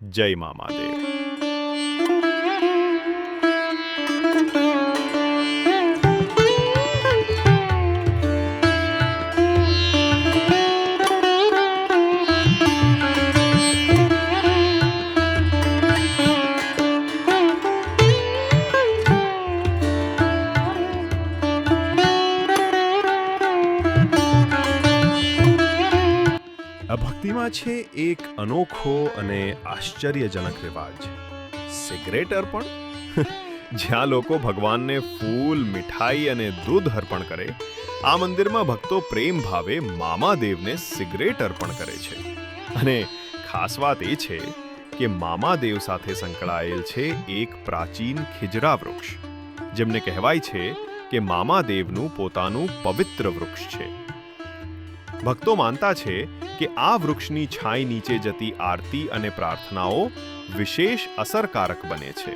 જય મા મહાદેવ. ભક્તિમાં છે એક અનોખો અને આશ્ચર્યજનક રિવાજ, સિગરેટ અર્પણ. જ્યાં લોકો ભગવાનને ફૂલ, મીઠાઈ અને દૂધ અર્પણ કરે, આ મંદિરમાં ભક્તો પ્રેમ ભાવે મામાદેવને સિગરેટ અર્પણ કરે છે. અને ખાસ વાત એ છે કે મામાદેવ સાથે સંકળાયેલ છે એક પ્રાચીન ખીજરા વૃક્ષ, જેમને કહેવાય છે કે મામાદેવનું પોતાનું પવિત્ર વૃક્ષ છે. ભક્તો માનતા છે કે આ વૃક્ષની છાંય નીચે જતી આરતી અને પ્રાર્થનાઓ વિશેષ અસરકારક બને છે.